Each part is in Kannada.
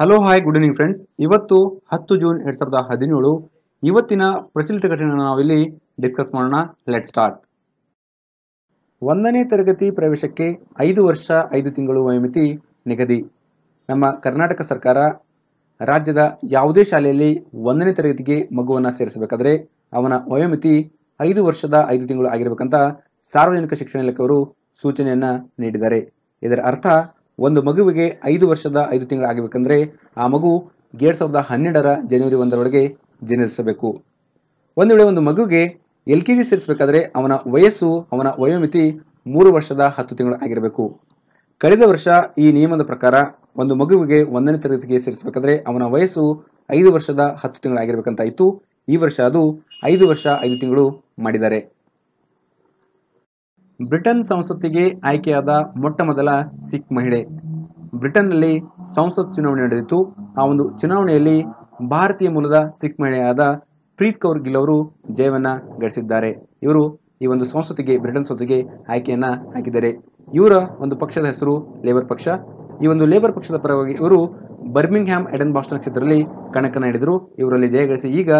Hello hi good evening friends. ಇವತ್ತು 10 ಜೂನ್ 2017. ಇವತ್ತಿನ ಪ್ರಚಲಿತ ಘಟನೆ ನಾವಿಲ್ಲಿ ಡಿಸ್ಕಸ್ ಮಾಡೋಣ. Let start. 1ನೇ ತರಗತಿ ಪ್ರವೇಶಕ್ಕೆ 5 ವರ್ಷ 5 ತಿಂಗಳು ವಯೋಮಿತಿ ನಿಗದಿ. ನಮ್ಮ ಕರ್ನಾಟಕ ಸರ್ಕಾರ ರಾಜ್ಯದ ಯಾವುದೇ ಶಾಲೆಯಲ್ಲಿ 1ನೇ ತರಗತಿಗೆ ಮಗುವನ್ನು ಸೇರಿಸಬೇಕಾದ್ರೆ ಅವನ ವಯೋಮಿತಿ 5 ವರ್ಷದ 5 ತಿಂಗಳು ಆಗಿರಬೇಕಂತ ಸಾರ್ವಜನಿಕ ಶಿಕ್ಷಣ ಇಲಾಖೆಯವರು ಸೂಚನೆಯನ್ನ ನೀಡಿದ್ದಾರೆ. ಇದರ ಅರ್ಥ ಒಂದು ಮಗುವಿಗೆ 5 ವರ್ಷದ 5 ತಿಂಗಳು ಆಗಬೇಕಂದ್ರೆ ಆ ಮಗು 2012 ಜನವರಿ 1 ಜನಿಸಬೇಕು. ಒಂದು ವೇಳೆ ಒಂದು ಮಗುವಿಗೆ LKG ಸೇರಿಸಬೇಕಾದ್ರೆ ಅವನ ವಯೋಮಿತಿ 3 ವರ್ಷದ 10 ತಿಂಗಳು ಆಗಿರಬೇಕು. ಕಳೆದ ವರ್ಷ ಈ ನಿಯಮದ ಪ್ರಕಾರ ಒಂದು ಮಗುವಿಗೆ 1ನೇ ತರಗತಿಗೆ ಸೇರಿಸಬೇಕಾದ್ರೆ ಅವನ ವಯಸ್ಸು 5 ವರ್ಷದ 10 ತಿಂಗಳು ಆಗಿರಬೇಕಂತ ಇತ್ತು. ಈ ವರ್ಷ ಅದು 5 ವರ್ಷ 5 ತಿಂಗಳು ಮಾಡಿದ್ದಾರೆ. ಬ್ರಿಟನ್ ಸಂಸತ್ತಿಗೆ ಆಯ್ಕೆಯಾದ ಮೊಟ್ಟ ಮೊದಲ ಸಿಖ್ ಮಹಿಳೆ. ಬ್ರಿಟನ್ನಲ್ಲಿ ಸಂಸತ್ ಚುನಾವಣೆ ನಡೆದಿತ್ತು. ಆ ಒಂದು ಚುನಾವಣೆಯಲ್ಲಿ ಭಾರತೀಯ ಮೂಲದ ಸಿಖ್ ಮಹಿಳೆಯಾದ ಪ್ರೀತ್ ಕೌರ್ ಗಿಲ್ ಅವರು ಜಯವನ್ನ ಗಳಿಸಿದ್ದಾರೆ. ಇವರು ಈ ಒಂದು ಬ್ರಿಟನ್ ಸಂಸತ್ತಿಗೆ ಆಯ್ಕೆಯನ್ನ ಹಾಕಿದ್ದಾರೆ. ಇವರ ಒಂದು ಪಕ್ಷದ ಹೆಸರು ಲೇಬರ್ ಪಕ್ಷ. ಈ ಒಂದು ಲೇಬರ್ ಪಕ್ಷದ ಪರವಾಗಿ ಇವರು ಬರ್ಮಿಂಗ್ಹ್ಯಾಮ್ ಎಡನ್ ಬಾಸ್ಟನ್ ಕ್ಷೇತ್ರದಲ್ಲಿ ಕಣಕನ್ನ ಹಿಡಿದರು. ಇವರಲ್ಲಿ ಜಯ ಗಳಿಸಿ ಈಗ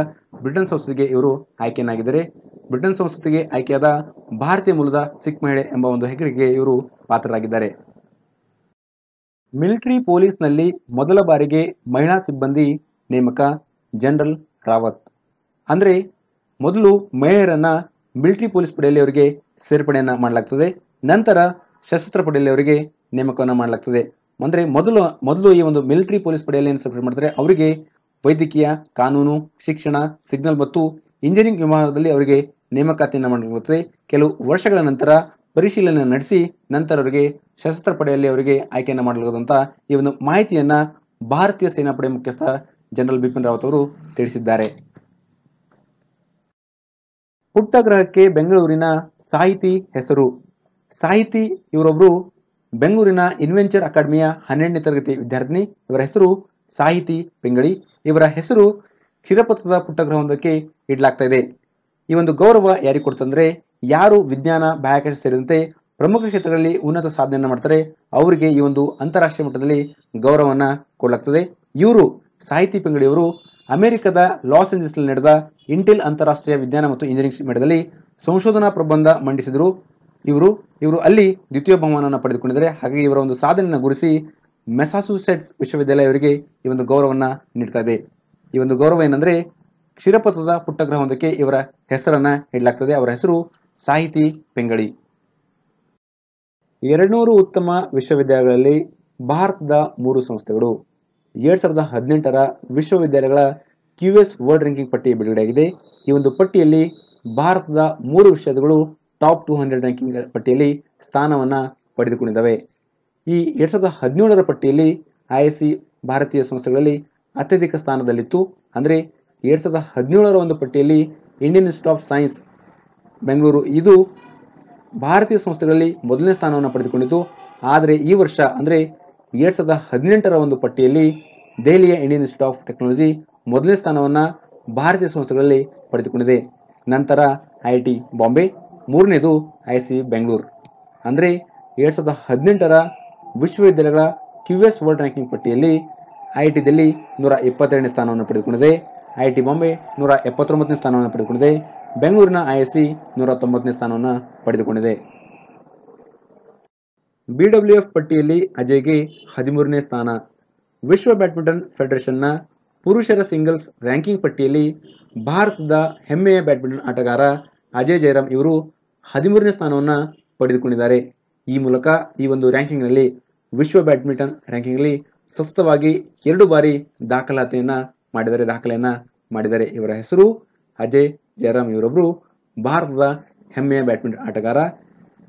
ಬ್ರಿಟನ್ ಸಂಸತ್ತಿಗೆ ಇವರು ಆಯ್ಕೆಯನ್ನಾಗಿದ್ದಾರೆ. ಬ್ರಿಟನ್ ಸಂಸತ್ತಿಗೆ ಆಯ್ಕೆಯಾದ ಭಾರತೀಯ ಮೂಲದ ಸಿಖ್ ಮಹಿಳೆ ಎಂಬ ಒಂದು ಹೆಗ್ಗಳಿಕೆಗೆ ಇವರು ಪಾತ್ರರಾಗಿದ್ದಾರೆ. ಮಿಲಿಟರಿ ಪೊಲೀಸ್ನಲ್ಲಿ ಮೊದಲ ಬಾರಿಗೆ ಮಹಿಳಾ ಸಿಬ್ಬಂದಿ ನೇಮಕ. ಜನರಲ್ ರಾವತ್. ಅಂದ್ರೆ ಮೊದಲು ಮಹಿಳೆಯರನ್ನ ಮಿಲಿಟರಿ ಪೊಲೀಸ್ ಪಡೆಯಲ್ಲಿ ಅವರಿಗೆ ಸೇರ್ಪಡೆಯನ್ನ ಮಾಡಲಾಗ್ತದೆ. ನಂತರ ಸಶಸ್ತ್ರ ಪಡೆಯಲ್ಲಿ ಅವರಿಗೆ ನೇಮಕವನ್ನ ಮಾಡಲಾಗ್ತದೆ. ಅಂದ್ರೆ ಮೊದಲು ಈ ಒಂದು ಮಿಲಿಟರಿ ಪೊಲೀಸ್ ಪಡೆಯಲ್ಲಿ ಏನು ಸೇರ್ಪಡೆ ಮಾಡ್ತಾರೆ, ಅವರಿಗೆ ವೈದ್ಯಕೀಯ, ಕಾನೂನು, ಶಿಕ್ಷಣ, ಸಿಗ್ನಲ್ ಮತ್ತು ಇಂಜಿನಿಯರಿಂಗ್ ವಿಭಾಗದಲ್ಲಿ ಅವರಿಗೆ ನೇಮಕಾತಿಯನ್ನು ಮಾಡಲಾಗುತ್ತದೆ. ಕೆಲವು ವರ್ಷಗಳ ನಂತರ ಪರಿಶೀಲನೆ ನಡೆಸಿ ನಂತರ ಅವರಿಗೆ ಸಶಸ್ತ್ರ ಪಡೆಯಲ್ಲಿ ಅವರಿಗೆ ಆಯ್ಕೆಯನ್ನು ಮಾಡಲಾಗುವಂತ ಈ ಒಂದು ಮಾಹಿತಿಯನ್ನ ಭಾರತೀಯ ಸೇನಾಪಡೆ ಮುಖ್ಯಸ್ಥ ಜನರಲ್ ಬಿಪಿನ್ ರಾವತ್ ಅವರು ತಿಳಿಸಿದ್ದಾರೆ. ಪುಟ್ಟ ಗ್ರಹಕ್ಕೆ ಬೆಂಗಳೂರಿನ ಸಾಹಿತಿ ಹೆಸರು. ಸಾಹಿತಿ ಇವರೊಬ್ಬರು ಬೆಂಗಳೂರಿನ ಇನ್ವೆಂಚರ್ ಅಕಾಡೆಮಿಯ 12ನೇ ತರಗತಿ ವಿದ್ಯಾರ್ಥಿನಿ. ಇವರ ಹೆಸರು ಸಾಹಿತಿ ಪಿಂಗಳಿ. ಇವರ ಹೆಸರು ಕ್ಷೀರಪಥದ ಪುಟ್ಟಗ್ರಹವೊಂದಕ್ಕೆ ಇಡಲಾಗ್ತಾ ಇದೆ. ಈ ಒಂದು ಗೌರವ ಯಾರಿಗೆ ಕೊಡ್ತಂದ್ರೆ, ಯಾರು ವಿಜ್ಞಾನ, ಬಾಹ್ಯಾಕಾಶ ಸೇರಿದಂತೆ ಪ್ರಮುಖ ಕ್ಷೇತ್ರಗಳಲ್ಲಿ ಉನ್ನತ ಸಾಧನೆಯನ್ನ ಮಾಡ್ತಾರೆ ಅವರಿಗೆ ಈ ಒಂದು ಅಂತಾರಾಷ್ಟ್ರೀಯ ಮಟ್ಟದಲ್ಲಿ ಗೌರವವನ್ನ ಕೊಡಲಾಗ್ತದೆ. ಇವರು ಸಾಹಿತಿ ಪಿಂಗಳಿಯವರು ಅಮೆರಿಕದ ಲಾಸ್ ಏಂಜಲೀಸ್ ನಲ್ಲಿ ನಡೆದ ಇಂಟೆಲ್ ಅಂತಾರಾಷ್ಟ್ರೀಯ ವಿಜ್ಞಾನ ಮತ್ತು ಇಂಜಿನಿಯರಿಂಗ್ ಮೇಳದಲ್ಲಿ ಸಂಶೋಧನಾ ಪ್ರಬಂಧ ಮಂಡಿಸಿದರು. ಇವರು ಅಲ್ಲಿ ದ್ವಿತೀಯ ಬಹುಮಾನವನ್ನು ಪಡೆದುಕೊಂಡಿದ್ದಾರೆ. ಹಾಗಾಗಿ ಇವರ ಒಂದು ಸಾಧನೆಯನ್ನು ಗುರುಸಿ ಮೆಸಾಚುಸೆಟ್ಸ್ ವಿಶ್ವವಿದ್ಯಾಲಯ ಇವರಿಗೆ ಈ ಒಂದು ಗೌರವವನ್ನ ನೀಡ್ತಾ ಇದೆ. ಈ ಒಂದು ಗೌರವ ಏನಂದ್ರೆ, ಕ್ಷೀರಪಥದ ಪುಟ್ಟಗ್ರಹವೊಂದಕ್ಕೆ ಇವರ ಹೆಸರನ್ನ ಇಡಲಾಗ್ತದೆ. ಅವರ ಹೆಸರು ಸಾಹಿತಿ ಪಿಂಗಳಿ. 200 ಉತ್ತಮ ವಿಶ್ವವಿದ್ಯಾಲಯಗಳಲ್ಲಿ ಭಾರತದ 3 ಸಂಸ್ಥೆಗಳು. 2018ರ ವಿಶ್ವವಿದ್ಯಾಲಯಗಳ QS ವರ್ಲ್ಡ್ ರ್ಯಾಂಕಿಂಗ್ ಪಟ್ಟಿ ಬಿಡುಗಡೆಯಾಗಿದೆ. ಈ ಒಂದು ಪಟ್ಟಿಯಲ್ಲಿ ಭಾರತದ 3 ವಿಶ್ವವಿದ್ಯಾಲಯಗಳು ಟಾಪ್ 200 ರ್ಯಾಂಕಿಂಗ್ ಪಟ್ಟಿಯಲ್ಲಿ ಸ್ಥಾನವನ್ನ ಪಡೆದುಕೊಂಡಿದ್ದಾವೆ. ಈ 2017ರ ಪಟ್ಟಿಯಲ್ಲಿ IISc ಭಾರತೀಯ ಸಂಸ್ಥೆಗಳಲ್ಲಿ ಅತ್ಯಧಿಕ ಸ್ಥಾನದಲ್ಲಿತ್ತು. ಅಂದ್ರೆ 2017ರ ಒಂದು ಪಟ್ಟಿಯಲ್ಲಿ Indian institute of science Bengaluru ಇದು ಭಾರತೀಯ ಸಂಸ್ಥೆಗಳಲ್ಲಿ ಮೊದಲನೇ ಸ್ಥಾನವನ್ನು ಪಡೆದುಕೊಂಡಿತು. ಆದರೆ ಈ ವರ್ಷ ಅಂದ್ರೆ 2018ರ ಒಂದು ಪಟ್ಟಿಯಲ್ಲಿ ದೆಹಲಿಯ ಇಂಡಿಯನ್ ಇನ್ಸ್ಟಿಟ್ಯೂಟ್ ಆಫ್ ಟೆಕ್ನಾಲಜಿ ಮೊದಲನೇ ಸ್ಥಾನವನ್ನ ಭಾರತೀಯ ಸಂಸ್ಥೆಗಳಲ್ಲಿ ಪಡೆದುಕೊಂಡಿದೆ. ನಂತರ IIT ಬಾಂಬೆ, ಮೂರನೇದು IISc ಬೆಂಗಳೂರು. ಅಂದ್ರೆ 2018ರ ವಿಶ್ವವಿದ್ಯಾಲಯಗಳ QS ವರ್ಲ್ಡ್ ರ್ಯಾಂಕಿಂಗ್ ಪಟ್ಟಿಯಲ್ಲಿ IIT ದಿಲ್ಲಿ 122ನೇ ಸ್ಥಾನವನ್ನು ಪಡೆದುಕೊಂಡಿದೆ. IIT ಬಾಂಬೆ 179ನೇ ಸ್ಥಾನವನ್ನು ಪಡೆದುಕೊಂಡಿದೆ. ಬೆಂಗಳೂರಿನ IISc 190ನೇ ಸ್ಥಾನವನ್ನು ಪಡೆದುಕೊಂಡಿದೆ. BWF ಪಟ್ಟಿಯಲ್ಲಿ ಅಜಯ್ಗೆ 13ನೇ ಸ್ಥಾನ. ವಿಶ್ವ ಬ್ಯಾಡ್ಮಿಂಟನ್ ಫೆಡರೇಷನ್ನ ಪುರುಷರ ಸಿಂಗಲ್ಸ್ ರ್ಯಾಂಕಿಂಗ್ ಪಟ್ಟಿಯಲ್ಲಿ ಭಾರತದ ಹೆಮ್ಮೆಯ ಬ್ಯಾಡ್ಮಿಂಟನ್ ಆಟಗಾರ ಅಜಯ್ ಜಯರಾಮ್ ಇವರು 13ನೇ ಸ್ಥಾನವನ್ನು ಪಡೆದುಕೊಂಡಿದ್ದಾರೆ. ಈ ಮೂಲಕ ಈ ಒಂದು ರ್ಯಾಂಕಿಂಗ್ನಲ್ಲಿ ವಿಶ್ವ ಬ್ಯಾಡ್ಮಿಂಟನ್ ರ್ಯಾಂಕಿಂಗ್ನಲ್ಲಿ ಸತತವಾಗಿ 2 ಬಾರಿ ದಾಖಲೆಯನ್ನ ಮಾಡಿದ್ದಾರೆ. ಇವರ ಹೆಸರು ಅಜಯ್ ಜಯರಾಮ್. ಇವರೊಬ್ಬರು ಭಾರತದ ಹೆಮ್ಮೆಯ ಬ್ಯಾಡ್ಮಿಂಟನ್ ಆಟಗಾರ.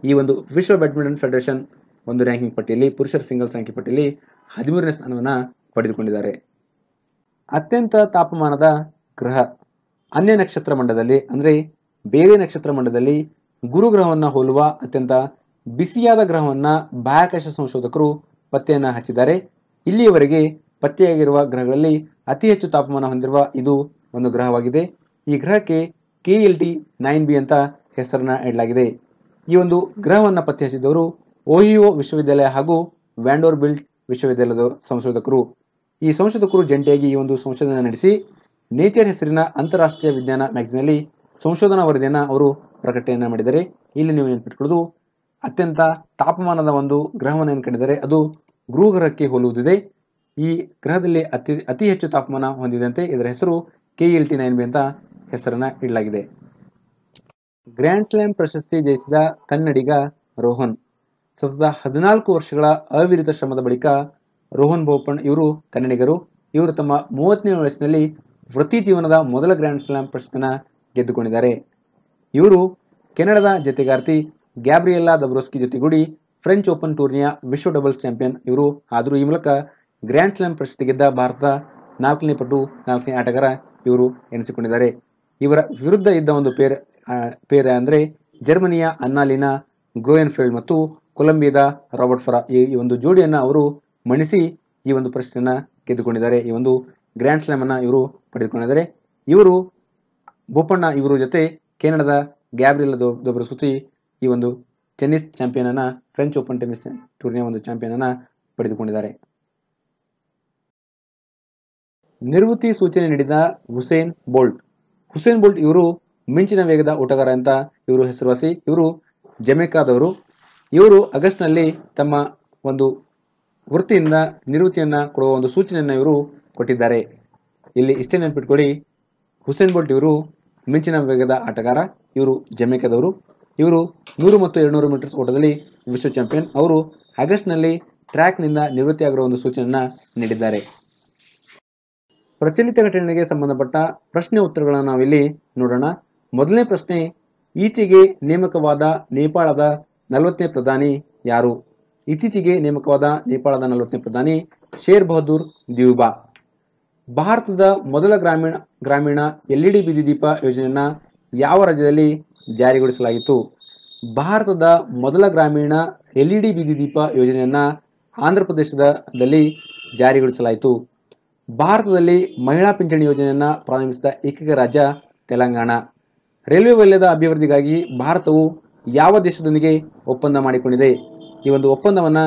ಈ ಒಂದು ವಿಶ್ವ ಬ್ಯಾಡ್ಮಿಂಟನ್ ಫೆಡರೇಷನ್ ಒಂದು ರ್ಯಾಂಕಿಂಗ್ ಪಟ್ಟಿಯಲ್ಲಿ ಪುರುಷರ ಸಿಂಗಲ್ಸ್ ರ್ಯಾಂಕಿಂಗ್ ಪಟ್ಟಿಯಲ್ಲಿ 13ನೇ ಸ್ಥಾನವನ್ನು ಪಡೆದುಕೊಂಡಿದ್ದಾರೆ. ಅತ್ಯಂತ ತಾಪಮಾನದ ಗ್ರಹ. ಅನ್ಯ ನಕ್ಷತ್ರ ಮಂಡಲದಲ್ಲಿ ಅಂದ್ರೆ ಬೇರೆ ನಕ್ಷತ್ರ ಮಂಡಲದಲ್ಲಿ ಗುರುಗ್ರಹವನ್ನು ಹೋಲುವ ಅತ್ಯಂತ ಬಿಸಿಯಾದ ಗ್ರಹವನ್ನ ಬಾಹ್ಯಾಕಾಶ ಸಂಶೋಧಕರು ಪತ್ತೆಯನ್ನ ಹಚ್ಚಿದ್ದಾರೆ. ಇಲ್ಲಿಯವರೆಗೆ ಪತ್ತೆಯಾಗಿರುವ ಗ್ರಹಗಳಲ್ಲಿ ಅತಿ ಹೆಚ್ಚು ತಾಪಮಾನ ಹೊಂದಿರುವ ಇದು ಒಂದು ಗ್ರಹವಾಗಿದೆ. ಈ ಗ್ರಹಕ್ಕೆ KLT 9b ಅಂತ ಹೆಸರನ್ನ ಇಡಲಾಗಿದೆ. ಈ ಒಂದು ಗ್ರಹವನ್ನ ಪತ್ತೆ ಹಚ್ಚಿದವರು ಓಹಿಯೋ ವಿಶ್ವವಿದ್ಯಾಲಯ ಹಾಗೂ ವ್ಯಾಂಡರ್ಬಿಲ್ಟ್ ವಿಶ್ವವಿದ್ಯಾಲಯದ ಸಂಶೋಧಕರು. ಈ ಸಂಶೋಧಕರು ಜಂಟಿಯಾಗಿ ಈ ಒಂದು ಸಂಶೋಧನೆ ನಡೆಸಿ ನೇಚರ್ ಹೆಸರಿನ ಅಂತಾರಾಷ್ಟ್ರೀಯ ವಿಜ್ಞಾನ ಮ್ಯಾಗಜಿನಲ್ಲಿ ಸಂಶೋಧನಾ ವರದಿಯನ್ನು ಅವರು ಪ್ರಕಟಣೆ ಮಾಡಿದ್ದಾರೆ. ಇಲ್ಲಿ ನೀವು ನೆನಪಿಟ್ಕೊಳ್ಳೋದು, ಅತ್ಯಂತ ತಾಪಮಾನದ ಒಂದು ಗ್ರಹವನ್ನು ಏನು ಕಂಡಿದ್ದಾರೆ, ಅದು ಗುರು ಗ್ರಹಕ್ಕೆ ಹೋಲುವುದಿದೆ. ಈ ಗ್ರಹದಲ್ಲಿ ಅತಿ ಹೆಚ್ಚು ತಾಪಮಾನ ಹೊಂದಿದಂತೆ ಇದರ ಹೆಸರು KLT9b ಅಂತ ಹೆಸರನ್ನ ಇಡಲಾಗಿದೆ. ಗ್ರ್ಯಾಂಡ್ ಸ್ಲಾಮ್ ಪ್ರಶಸ್ತಿ ಜಯಿಸಿದ ಕನ್ನಡಿಗ ರೋಹನ್. ಸತತ 14 ವರ್ಷಗಳ ಅವಿರತ ಶ್ರಮದ ಬಳಿಕ ರೋಹನ್ ಬೋಪಣ್ಣ ಇವರು ಕನ್ನಡಿಗರು. ಇವರು ತಮ್ಮ 30ನೇ ವಯಸ್ಸಿನಲ್ಲಿ ವೃತ್ತಿ ಜೀವನದ ಮೊದಲ ಗ್ರ್ಯಾಂಡ್ ಸ್ಲಾಮ್ ಪ್ರಶಸ್ತಿಯನ್ನು ಗೆದ್ದುಕೊಂಡಿದ್ದಾರೆ. ಇವರು ಕೆನಡಾದ ಜತೆಗಾರ್ತಿ ಗ್ಯಾಬ್ರಿಯೆಲ್ಲಾ ದಬ್ರೋಸ್ಕಿ ಜೊತೆಗೂಡಿ ಫ್ರೆಂಚ್ ಓಪನ್ ಟೂರ್ನಿಯ ವಿಶ್ವ ಡಬಲ್ಸ್ ಚಾಂಪಿಯನ್ ಇವರು ಆದರೂ. ಈ ಮೂಲಕ ಗ್ರ್ಯಾಂಡ್ ಸ್ಲಾಮ್ ಪ್ರಶಸ್ತಿ ಗೆದ್ದ ಭಾರತದ 4ನೇ ಆಟಗಾರ ಇವರು ಎನಿಸಿಕೊಂಡಿದ್ದಾರೆ. ಇವರ ವಿರುದ್ಧ ಇದ್ದ ಒಂದು ಪೇರ್ ಅಂದರೆ ಜರ್ಮನಿಯ ಅನ್ನಲಿನಾ ಗ್ರೋಯೆನ್ಫೆಲ್ಡ್ ಮತ್ತು ಕೊಲಂಬಿಯಾದ ರಾಬರ್ಟ್ ಫರಾ. ಈ ಒಂದು ಜೋಡಿಯನ್ನು ಅವರು ಮಣಿಸಿ ಈ ಒಂದು ಪ್ರಶಸ್ತಿಯನ್ನು ಗೆದ್ದುಕೊಂಡಿದ್ದಾರೆ. ಈ ಒಂದು ಗ್ರ್ಯಾಂಡ್ ಸ್ಲಾಮ್ ಅನ್ನು ಇವರು ಪಡೆದುಕೊಂಡಿದ್ದಾರೆ. ಇವರು ಬೋಪಣ್ಣ ಇವರು ಜೊತೆ ಕೆನಡಾದ ಗ್ಯಾಬ್ರಿಯೆಲ್ಲಾ ದಬ್ರೋಸ್ಕಿ ಈ ಒಂದು ಟೆನ್ನಿಸ್ ಚಾಂಪಿಯನ್ ಅನ್ನ, ಫ್ರೆಂಚ್ ಓಪನ್ ಟೆನ್ನಿಸ್ ಟೂರ್ನಿಯ ಒಂದು ಚಾಂಪಿಯನ್ ಅನ್ನ ಪಡೆದುಕೊಂಡಿದ್ದಾರೆ. ನಿವೃತ್ತಿ ಸೂಚನೆ ನೀಡಿದ ಹುಸೇನ್ ಬೋಲ್ಟ್ ಇವರು ಮಿಂಚಿನ ವೇಗದ ಓಟಗಾರ ಅಂತ ಇವರು ಹೆಸರುವಾಸಿ. ಇವರು ಜಮೈಕಾದವರು. ಇವರು ಆಗಸ್ಟ್ನಲ್ಲಿ ತಮ್ಮ ಒಂದು ವೃತ್ತಿಯಿಂದ ನಿವೃತ್ತಿಯನ್ನ ಕೊಡುವ ಒಂದು ಸೂಚನೆಯನ್ನು ಇವರು ಕೊಟ್ಟಿದ್ದಾರೆ. ಇಲ್ಲಿ ಇಷ್ಟೇ ನೆನಪಿಟ್ಕೊಳ್ಳಿ, ಹುಸೇನ್ ಬೋಲ್ಟ್ ಇವರು ಮಿಂಚಿನ ವೇಗದ ಆಟಗಾರ. ಇವರು ಜಮೈಕಾದವರು. ಇವರು 100 ಮತ್ತು 200 ಮೀಟರ್ಸ್ ಓಟದಲ್ಲಿ ವಿಶ್ವ ಚಾಂಪಿಯನ್. ಅವರು ಆಗಸ್ಟ್ನಲ್ಲಿ ಟ್ರ್ಯಾಕ್ನಿಂದ ನಿವೃತ್ತಿಯಾಗಿರುವ ಒಂದು ಸೂಚನೆಯನ್ನ ನೀಡಿದ್ದಾರೆ. ಪ್ರಚಲಿತ ಘಟನೆಗೆ ಸಂಬಂಧಪಟ್ಟ ಪ್ರಶ್ನೆ ಉತ್ತರಗಳನ್ನು ನಾವಿಲ್ಲಿ ನೋಡೋಣ. ಮೊದಲನೇ ಪ್ರಶ್ನೆ, ಈಚೆಗೆ ನೇಮಕವಾದ ನೇಪಾಳದ 40ನೇ ಪ್ರಧಾನಿ ಯಾರು? ಇತ್ತೀಚೆಗೆ ನೇಮಕವಾದ ನೇಪಾಳದ 40ನೇ ಪ್ರಧಾನಿ ಶೇರ್ ಬಹದ್ದೂರ್ ದೇವುಬಾ. ಭಾರತದ ಮೊದಲ ಗ್ರಾಮೀಣ LED ಬೀದಿ ದೀಪ ಯೋಜನೆಯನ್ನ ಯಾವ ರಾಜ್ಯದಲ್ಲಿ ಜಾರಿಗೊಳಿಸಲಾಯಿತು? ಭಾರತದ ಮೊದಲ ಗ್ರಾಮೀಣ LED ಬೀದಿ ದೀಪ ಯೋಜನೆಯನ್ನ ಆಂಧ್ರ ಪ್ರದೇಶದಲ್ಲಿ ಜಾರಿಗೊಳಿಸಲಾಯಿತು. ಭಾರತದಲ್ಲಿ ಮಹಿಳಾ ಪಿಂಚಣಿ ಯೋಜನೆಯನ್ನ ಪ್ರಾರಂಭಿಸಿದ ಏಕೈಕ ರಾಜ್ಯ ತೆಲಂಗಾಣ. ರೈಲ್ವೆ ವಲಯದ ಅಭಿವೃದ್ಧಿಗಾಗಿ ಭಾರತವು ಯಾವ ದೇಶದೊಂದಿಗೆ ಒಪ್ಪಂದ ಮಾಡಿಕೊಂಡಿದೆ? ಈ ಒಂದು ಒಪ್ಪಂದವನ್ನ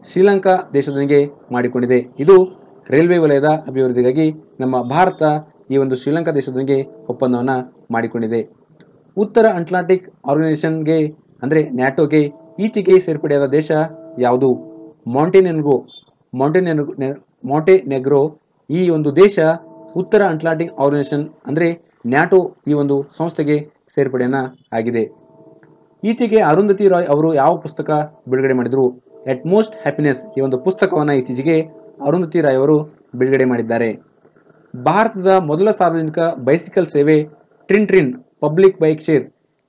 ಶ್ರೀಲಂಕಾ ದೇಶದೊಂದಿಗೆ ಮಾಡಿಕೊಂಡಿದೆ. ಇದು ರೈಲ್ವೆ ವಲಯದ ಅಭಿವೃದ್ಧಿಗಾಗಿ ನಮ್ಮ ಭಾರತ ಈ ಒಂದು ಶ್ರೀಲಂಕಾ ದೇಶದೊಂದಿಗೆ ಒಪ್ಪಂದವನ್ನ ಮಾಡಿಕೊಂಡಿದೆ. ಉತ್ತರ ಅಟ್ಲಾಂಟಿಕ್ ಆರ್ಗನೈಸೇಷನ್ಗೆ ಅಂದರೆ ನ್ಯಾಟೋಗೆ ಈಚೆಗೆ ಸೇರ್ಪಡೆಯಾದ ದೇಶ ಯಾವುದು? ಮಾಂಟೆನೆಗ್ರೋ. ಈ ಒಂದು ದೇಶ ಉತ್ತರ ಅಟ್ಲಾಂಟಿಕ್ ಆರ್ಗನೈಸೇಷನ್ ಅಂದರೆ ನ್ಯಾಟೋ ಈ ಒಂದು ಸಂಸ್ಥೆಗೆ ಸೇರ್ಪಡೆಯನ್ನ ಆಗಿದೆ. ಈಚೆಗೆ ಅರುಂಧತಿ ರಾಯ್ ಅವರು ಯಾವ ಪುಸ್ತಕ ಬಿಡುಗಡೆ ಮಾಡಿದರು? ಎಟ್ ಮೋಸ್ಟ್ ಹ್ಯಾಪಿನೆಸ್. ಈ ಒಂದು ಪುಸ್ತಕವನ್ನು ಇತ್ತೀಚೆಗೆ ಅರುಂಧತಿ ರಾಯ್ ಅವರು ಬಿಡುಗಡೆ ಮಾಡಿದ್ದಾರೆ. ಭಾರತದ ಮೊದಲ ಸಾರ್ವಜನಿಕ ಬೈಸಿಕಲ್ ಸೇವೆ ಟ್ರಿನ್ ಪಬ್ಲಿಕ್ ಬೈಕ್ ಶೇರ್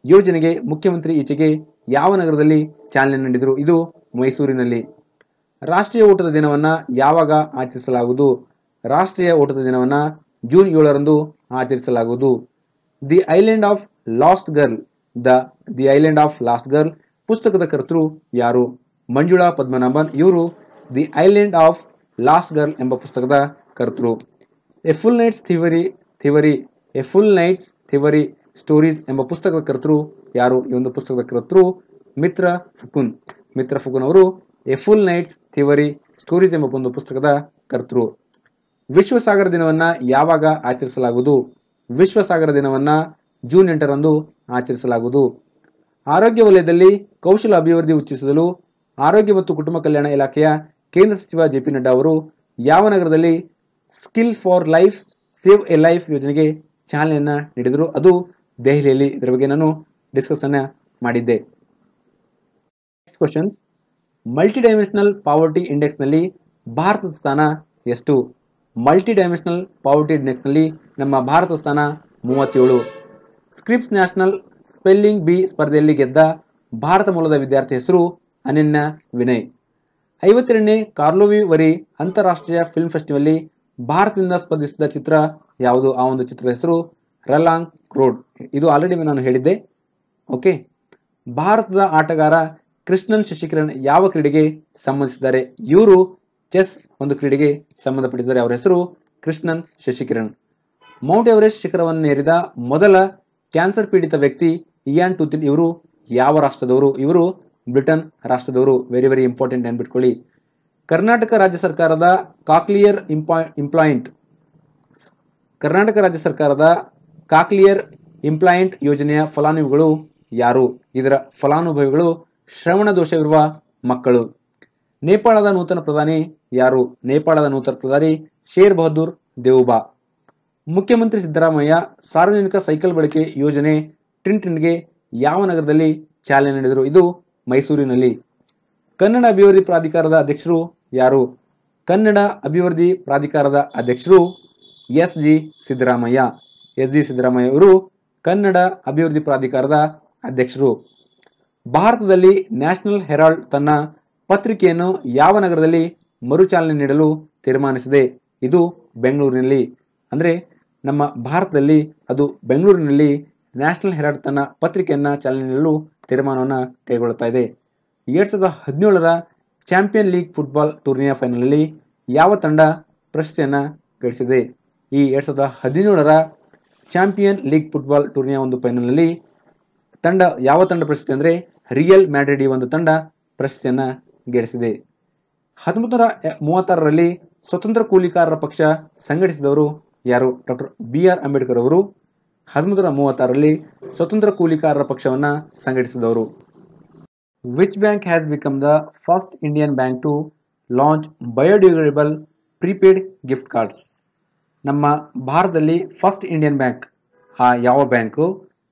ಯೋಜನೆಗೆ ಮುಖ್ಯಮಂತ್ರಿ ಈಚೆಗೆ ಯಾವ ನಗರದಲ್ಲಿ ಚಾಲನೆ ನೀಡಿದರು? ಇದು ಮೈಸೂರಿನಲ್ಲಿ. ರಾಷ್ಟ್ರೀಯ ಓಟದ ದಿನವನ್ನ ಯಾವಾಗ ಆಚರಿಸಲಾಗುವುದು? ರಾಷ್ಟ್ರೀಯ ಓಟದ ದಿನವನ್ನ ಜೂನ್ 7ರಂದು ಆಚರಿಸಲಾಗುವುದು. The island of last girl ಪುಸ್ತಕದ ಕರ್ತೃ ಯಾರು? ಮಂಜುಳಾ ಪದ್ಮನಾಭನ್. ಇವರು the island of last girl ಎಂಬ ಪುಸ್ತಕದ ಕರ್ತೃ. ಎ ಫುಲ್ ನೈಟ್ಸ್ ಥಿವರಿ ಸ್ಟೋರೀಸ್ ಎಂಬ ಪುಸ್ತಕದ ಕರ್ತೃ ಯಾರು? ಈ ಒಂದು ಪುಸ್ತಕದ ಕರ್ತೃ ಮಿತ್ರ ಫುಕುನ್ ಅವರು ಎ ಫುಲ್ ನೈಟ್ಸ್ ಥಿವರಿ ಸ್ಟೋರೀಸ್ ಎಂಬ ಒಂದು ಪುಸ್ತಕದ ಕರ್ತೃ. ವಿಶ್ವ ಸಾಗರ ದಿನವನ್ನ ಯಾವಾಗ ಆಚರಿಸಲಾಗುವುದು? ವಿಶ್ವ ಸಾಗರ ದಿನವನ್ನ ಜೂನ್ 8ರಂದು ಆಚರಿಸಲಾಗುವುದು. ಆರೋಗ್ಯ ವಲಯದಲ್ಲಿ ಕೌಶಲ ಅಭಿವೃದ್ಧಿ ಉತ್ತೇಜಿಸಲು ಆರೋಗ್ಯ ಮತ್ತು ಕುಟುಂಬ ಕಲ್ಯಾಣ ಇಲಾಖೆಯ ಕೇಂದ್ರ ಸಚಿವ JP ನಡ್ಡಾ ಅವರು ಯಾವ ನಗರದಲ್ಲಿ skill for life save A life ಯೋಜನೆಗೆ ಚಾಲನೆಯನ್ನ ನೀಡಿದರು? ಅದು ದೆಹಲಿಯಲ್ಲಿ. ಇದರ ಬಗ್ಗೆ ನಾನು ಡಿಸ್ಕಸ್ ಅನ್ನ ಮಾಡಿದ್ದೆ. Question, multi dimensional poverty index ನಲ್ಲಿ ಭಾರತದ ಸ್ಥಾನ ಎಷ್ಟು? ಮಲ್ಟಿ ಡೈಮೆನ್ಷನಲ್ ಪಾವರ್ಟಿ ಇಂಡೆಕ್ಸ್ ನಲ್ಲಿ ನಮ್ಮ ಭಾರತ ಸ್ಥಾನ 37. ಸ್ಕ್ರಿಪ್ಸ್ ನ್ಯಾಷನಲ್ ಸ್ಪೆಲ್ಲಿಂಗ್ ಬಿ ಸ್ಪರ್ಧೆಯಲ್ಲಿ ಗೆದ್ದ ಭಾರತ ಮೂಲದ ವಿದ್ಯಾರ್ಥಿ ಹೆಸರು ಅನನ್ಯ ವಿನಯ್. 52ನೇ ಕಾರ್ಲೋವಿ ವರಿ ಅಂತಾರಾಷ್ಟ್ರೀಯ ಫಿಲ್ಮ್ ಫೆಸ್ಟಿವಲ್ ಭಾರತದಿಂದ ಸ್ಪರ್ಧಿಸಿದ ಚಿತ್ರ ಯಾವುದು? ಆ ಒಂದು ಚಿತ್ರದ ಹೆಸರು ರಲಾಂಗ್ ರೋಡ್. ಇದು ಆಲ್ರೆಡಿ ನಾನು ಹೇಳಿದ್ದೆ. ಓಕೆ, ಭಾರತದ ಆಟಗಾರ ಕೃಷ್ಣನ್ ಶಶಿಕಿರಣ್ ಯಾವ ಕ್ರೀಡೆಗೆ ಸಂಬಂಧಿಸಿದ್ದಾರೆ? ಇವರು ಚೆಸ್ ಒಂದು ಕ್ರೀಡೆಗೆ ಸಂಬಂಧಪಟ್ಟಿದ್ದಾರೆ. ಅವರ ಹೆಸರು ಕೃಷ್ಣನ್ ಶಶಿಕಿರಣ್. ಮೌಂಟ್ ಎವರೆಸ್ಟ್ ಶಿಖರವನ್ನೇರಿದ ಮೊದಲ ಕ್ಯಾನ್ಸರ್ ಪೀಡಿತ ವ್ಯಕ್ತಿ ಇಯಾನ್ ಟೂತಿನ್. ಇವರು ಯಾವ ರಾಷ್ಟ್ರದವರು? ಇವರು ಬ್ರಿಟನ್ ರಾಷ್ಟ್ರದವರು. ವೆರಿ ವೆರಿ ಇಂಪಾರ್ಟೆಂಟ್ ನೆನ್ಪಿಟ್ಕೊಳ್ಳಿ. ಕರ್ನಾಟಕ ರಾಜ್ಯ ಸರ್ಕಾರದ ಕಾಕ್ಲಿಯರ್ ಇಂಪ್ಲಾಂಟ್ ಕರ್ನಾಟಕ ರಾಜ್ಯ ಸರ್ಕಾರದ ಕಾಕ್ಲಿಯರ್ ಇಂಪ್ಲಾಂಟ್ ಯೋಜನೆಯ ಫಲಾನುಭವಿಗಳು ಯಾರು? ಇದರ ಫಲಾನುಭವಿಗಳು ಶ್ರವಣ ದೋಷವಿರುವ ಮಕ್ಕಳು. ನೇಪಾಳದ ನೂತನ ಪ್ರಧಾನಿ ಯಾರು? ನೇಪಾಳದ ನೂತನ ಪ್ರಧಾನಿ ಶೇರ್ ಬಹದ್ದೂರ್ ದೇವುಬಾ. ಮುಖ್ಯಮಂತ್ರಿ ಸಿದ್ದರಾಮಯ್ಯ ಸಾರ್ವಜನಿಕ ಸೈಕಲ್ ಬಳಕೆ ಯೋಜನೆ ಟ್ರಿನ್ಗೆ ಯಾವ ನಗರದಲ್ಲಿ ಚಾಲನೆ ನೀಡಿದರು? ಇದು ಮೈಸೂರಿನಲ್ಲಿ. ಕನ್ನಡ ಅಭಿವೃದ್ಧಿ ಪ್ರಾಧಿಕಾರದ ಅಧ್ಯಕ್ಷರು ಯಾರು? ಕನ್ನಡ ಅಭಿವೃದ್ಧಿ ಪ್ರಾಧಿಕಾರದ ಅಧ್ಯಕ್ಷರು ಎಸ್.ಜಿ. ಸಿದ್ದರಾಮಯ್ಯ. ಎಸ್.ಜಿ. ಸಿದ್ದರಾಮಯ್ಯ ಅವರು ಕನ್ನಡ ಅಭಿವೃದ್ಧಿ ಪ್ರಾಧಿಕಾರದ ಅಧ್ಯಕ್ಷರು. ಭಾರತದಲ್ಲಿ ನ್ಯಾಷನಲ್ ಹೆರಾಲ್ಡ್ ತನ್ನ ಪತ್ರಿಕೆಯನ್ನು ಯಾವ ನಗರದಲ್ಲಿ ಮರುಚಾಲನೆ ನೀಡಲು ತೀರ್ಮಾನಿಸಿದೆ? ಇದು ಬೆಂಗಳೂರಿನಲ್ಲಿ. ಅಂದರೆ ನಮ್ಮ ಭಾರತದಲ್ಲಿ ಅದು ಬೆಂಗಳೂರಿನಲ್ಲಿ ನ್ಯಾಷನಲ್ ಹೆರಾಲ್ಡ್ ತನ್ನ ಪತ್ರಿಕೆಯನ್ನ ಚಾಲನೆ ನೀಡಲು ತೀರ್ಮಾನವನ್ನು ಕೈಗೊಳ್ಳುತ್ತಾ ಇದೆ. 2017ರ ಚಾಂಪಿಯನ್ ಲೀಗ್ ಫುಟ್ಬಾಲ್ ಟೂರ್ನಿಯ ಫೈನಲ್ನಲ್ಲಿ ಯಾವ ತಂಡ ಪ್ರಶಸ್ತಿಯನ್ನು ಗಳಿಸಿದೆ? ಈ 2017ರ ಚಾಂಪಿಯನ್ ಲೀಗ್ ಫುಟ್ಬಾಲ್ ಟೂರ್ನಿಯ ಒಂದು ಫೈನಲ್ನಲ್ಲಿ ಯಾವ ತಂಡ ಪ್ರಶಸ್ತಿ ಅಂದರೆ ರಿಯಲ್ ಮ್ಯಾಡ್ರಿಡ್ ಈ ಒಂದು ತಂಡ ಪ್ರಶಸ್ತಿಯನ್ನು ಗಳಿಸಿದೆ. 1936ರಲ್ಲಿ ಸ್ವತಂತ್ರ ಕೂಲಿಕಾರರ ಪಕ್ಷ ಸಂಘಟಿಸಿದವರು ಯಾರು? Doctor B R. ಅಂಬೇಡ್ಕರ್ ಅವರು 1936ರಲ್ಲಿ ಸ್ವತಂತ್ರ ಕೂಲಿಕಾರರ ಪಕ್ಷವನ್ನು ಸಂಘಟಿಸಿದವರು. Which bank has become the first Indian bank to launch biodegradable prepaid gift cards? ನಮ್ಮ ಭಾರತದಲ್ಲಿ ಫಸ್ಟ್ ಇಂಡಿಯನ್ ಬ್ಯಾಂಕ್ ಯಾವ bank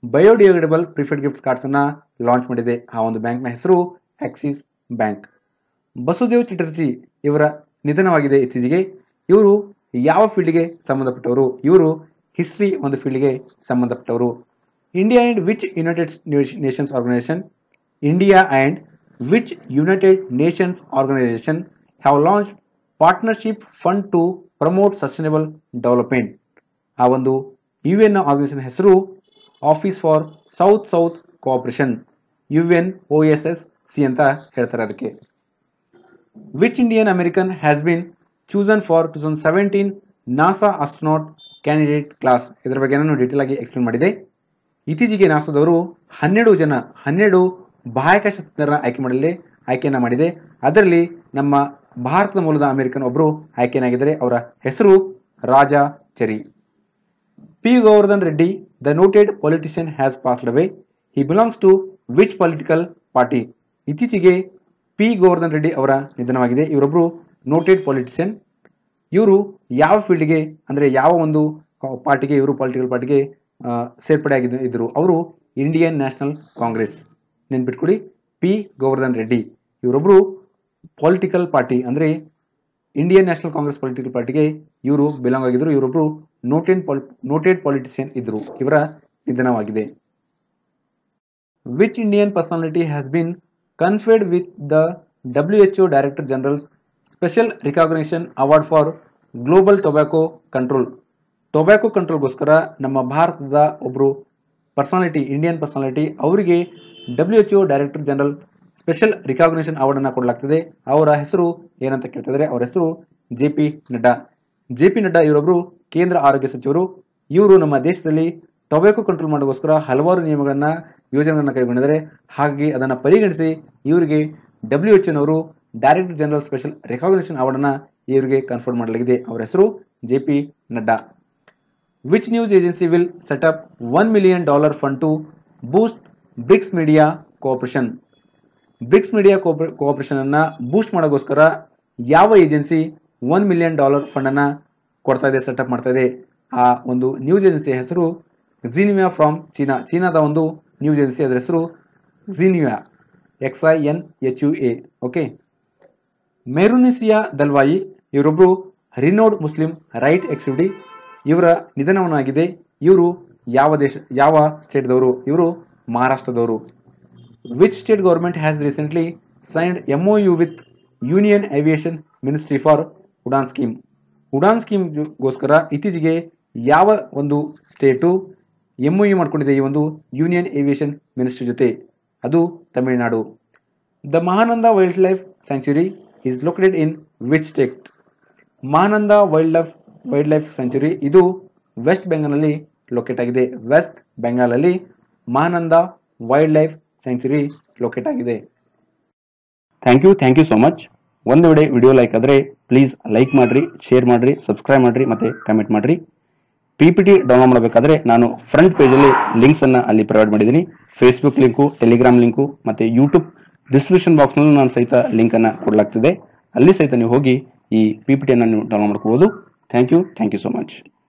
biodegradable prepaid gift cards ಅನ್ನ ಲಾಂಚ್ ಮಾಡಿದೆ? ಆ ಒಂದು ಬ್ಯಾಂಕ್ನ ಹೆಸರು ಆಕ್ಸಿಸ್ ಬ್ಯಾಂಕ್. ಬಸುದೇವ್ ಚಟರ್ಜಿ ಇವರ ನಿಧನವಾಗಿದೆ ಇತ್ತೀಚೆಗೆ. ಇವರು ಯಾವ ಫೀಲ್ಡ್ಗೆ ಸಂಬಂಧಪಟ್ಟವರು? ಇವರು ಹಿಸ್ಟ್ರಿ ಒಂದು ಫೀಲ್ಡ್ಗೆ ಸಂಬಂಧಪಟ್ಟವರು. India and which United Nations Organisation have launch partnership fund to promote sustainable development. ಆ ಒಂದು UN ಆರ್ಗನೈಸೇಷನ್ ಹೆಸರು Office for South Cooperation, UNOSSC ಅಂತ ಹೇಳ್ತಾರೆ ಅದಕ್ಕೆ. Which Indian American has been chosen for 2017 NASA astronaut candidate class? ಇದರ ಬಗ್ಗೆ ನಾನು ಡೀಟೇಲ್ ಆಗಿ ಎಕ್ಸ್ಪ್ಲೇನ್ ಮಾಡಿದೆ. ಇತ್ತೀಚೆಗೆ ನಾಸಾದವರು 12 ಬಾಹ್ಯಾಕಾಶ ತಜ್ಞರನ್ನ ಆಯ್ಕೆಯನ್ನ ಮಾಡಿದೆ. ಅದರಲ್ಲಿ ನಮ್ಮ ಭಾರತದ ಮೂಲದ ಅಮೆರಿಕನ್ ಒಬ್ಬರು ಆಯ್ಕೆಯಾಗಿದ್ದಾರೆ. ಅವರ ಹೆಸರು Raja Chari. P Govardhan Reddy the noted politician has passed away. He belongs to which political party? ಇತ್ತೀಚೆಗೆ ಪಿ ಗೋವರ್ಧನ್ ರೆಡ್ಡಿ ಅವರ ನಿಧನವಾಗಿದೆ. ಇವರೊಬ್ಬರು ನೋಟೆಡ್ ಪೊಲಿಟಿಷಿಯನ್. ಇವರು ಯಾವ ಫೀಲ್ಡ್ಗೆ ಅಂದರೆ ಯಾವ ಒಂದು ಪಾರ್ಟಿಗೆ ಇವರು ಪೊಲಿಟಿಕಲ್ ಪಾರ್ಟಿಗೆ ಸೇರ್ಪಡೆ ಆಗಿದ್ದರು? ಅವರು ಇಂಡಿಯನ್ ನ್ಯಾಷನಲ್ ಕಾಂಗ್ರೆಸ್. ನೆನ್ಪಿಟ್ಕೊಳ್ಳಿ, ಪಿ ಗೋವರ್ಧನ್ ರೆಡ್ಡಿ ಇವರೊಬ್ಬರು ಪೊಲಿಟಿಕಲ್ ಪಾರ್ಟಿ ಅಂದರೆ ಇಂಡಿಯನ್ ನ್ಯಾಷನಲ್ ಕಾಂಗ್ರೆಸ್ ಪೊಲಿಟಿಕಲ್ ಪಾರ್ಟಿಗೆ ಇವರು ಬಿಲಾಂಗ್ ಆಗಿದ್ರು. ಇವರೊಬ್ಬರು ನೋಟೆಡ್ ಪೊಲಿಟಿಷಿಯನ್ ಇದ್ರು. ಇವರ ನಿಧನವಾಗಿದೆ. Which Indian personality has been conferred with the WHO director general's special recognition award for global tobacco control? Tobacco ಕಂಟ್ರೋಲ್ಗೋಸ್ಕರ ನಮ್ಮ ಭಾರತದ ಒಬ್ಬರು ಪರ್ಸನಾಲಿಟಿ, ಇಂಡಿಯನ್ ಪರ್ಸನಾಲಿಟಿ, ಅವರಿಗೆ WHO director general special recognition award ಅನ್ನು ಕೊಡಲಾಗ್ತದೆ. ಅವರ ಹೆಸರು ಏನಂತ ಕೇಳ್ತಿದ್ದಾರೆ? ಅವರ ಹೆಸರು JP ನಡ್ಡಾ. JP ನಡ್ಡಾ ಇವರೊಬ್ಬರು ಕೇಂದ್ರ ಆರೋಗ್ಯ ಸಚಿವರು. ಇವರು ನಮ್ಮ ದೇಶದಲ್ಲಿ ಟೊಬ್ಯಾಕೋ ಕಂಟ್ರೋಲ್ ಮಾಡೋಕ್ಕೋಸ್ಕರ ಹಲವಾರು ಯೋಜನೆಗಳನ್ನು ಕೈಗೊಂಡಿದ್ದಾರೆ. ಹಾಗಾಗಿ ಅದನ್ನು ಪರಿಗಣಿಸಿ ಇವರಿಗೆ WHO director general special recognition award ಅನ್ನು ಇವರಿಗೆ ಕನ್ಫರ್ಡ್ ಮಾಡಲಾಗಿದೆ. ಅವರ ಹೆಸರು JP Nadda. Which news agency will set up $1 million fund to boost BRICS media cooperation? BRICS media cooperation ಅನ್ನ ಬೂಸ್ಟ್ ಮಾಡೋಕ್ಕೋಸ್ಕರ ಯಾವ ಏಜೆನ್ಸಿ $1 million ಫಂಡ್ ಅನ್ನ ಕೊಡ್ತಾ ಇದೆ, ಸೆಟಪ್ ಮಾಡ್ತಾ ಇದೆ? ಆ ಒಂದು ನ್ಯೂಸ್ ಏಜೆನ್ಸಿಯ ಹೆಸರು ಝೀನಿಯಾ ಫ್ರಾಮ್ ಚೀನಾ. ಚೀನಾದ ಒಂದು ನ್ಯೂಸ್ ಏಜೆನ್ಸಿ, ಅದರ ಹೆಸರು Xinhua, XINHUA. Okay. Mehrunnisa Dalwai ಇವರೊಬ್ಬರು ರಿನೋಡ್ ಮುಸ್ಲಿಂ ರೈಟ್ ಎಕ್ಸಿಬಿಟಿ. ಇವರ ನಿಧನವನ್ನಾಗಿದೆ. ಇವರು ಯಾವ ಸ್ಟೇಟ್ದವರು? ಇವರು ಮಹಾರಾಷ್ಟ್ರದವರು. Which state government has recently signed MOU with union aviation ministry for Udan scheme? Udan ಸ್ಕೀಮ್ಗೋಸ್ಕರ ಇತ್ತೀಚೆಗೆ ಯಾವ ಒಂದು ಸ್ಟೇಟು MOU ಮಾಡ್ಕೊಂಡಿದೆ ಈ ಒಂದು ಯೂನಿಯನ್ ಏವಿಯೇಷನ್ ಮಿನಿಸ್ಟ್ರಿ ಜೊತೆ? ಅದು Tamil Nadu. The Mahananda wild life sanctuary is located in which state? Mahananda wild life sanctuary ಇದು ವೆಸ್ಟ್ ಬೆಂಗಾಲ್ನಲ್ಲಿ ಲೊಕೇಟ್ ಆಗಿದೆ. ವೆಸ್ಟ್ ಬೆಂಗಾಲಲ್ಲಿ Mahananda wild life sanctuary locate ಆಗಿದೆ. Thank you so much. ಒಂದು ವೇಳೆ ವಿಡಿಯೋ ಲೈಕ್ ಆದರೆ ಪ್ಲೀಸ್ ಲೈಕ್ ಮಾಡಿರಿ, ಶೇರ್ ಮಾಡಿರಿ, ಸಬ್ಸ್ಕ್ರೈಬ್ ಮಾಡಿರಿ ಮತ್ತು ಕಮೆಂಟ್ ಮಾಡಿರಿ. PPT ಡೌನ್ಲೋಡ್ ಮಾಡಬೇಕಾದ್ರೆ ನಾನು ಫ್ರಂಟ್ ಪೇಜಲ್ಲಿ ಲಿಂಕ್ಸನ್ನು ಅಲ್ಲಿ ಪ್ರೊವೈಡ್ ಮಾಡಿದ್ದೀನಿ. ಫೇಸ್ಬುಕ್ ಲಿಂಕು, ಟೆಲಿಗ್ರಾಮ್ ಲಿಂಕು ಮತ್ತು ಯೂಟ್ಯೂಬ್ ಡಿಸ್ಕ್ರಿಪ್ಷನ್ ಬಾಕ್ಸ್ನಲ್ಲೂ ನಾನು ಸಹಿತ ಲಿಂಕನ್ನು ಕೊಡಲಾಗ್ತಿದೆ. ಅಲ್ಲಿ ಸಹಿತ ನೀವು ಹೋಗಿ ಈ PPTಯನ್ನು ನೀವು ಡೌನ್ಲೋಡ್ ಮಾಡ್ಕೋಬೋದು. Thank you so much.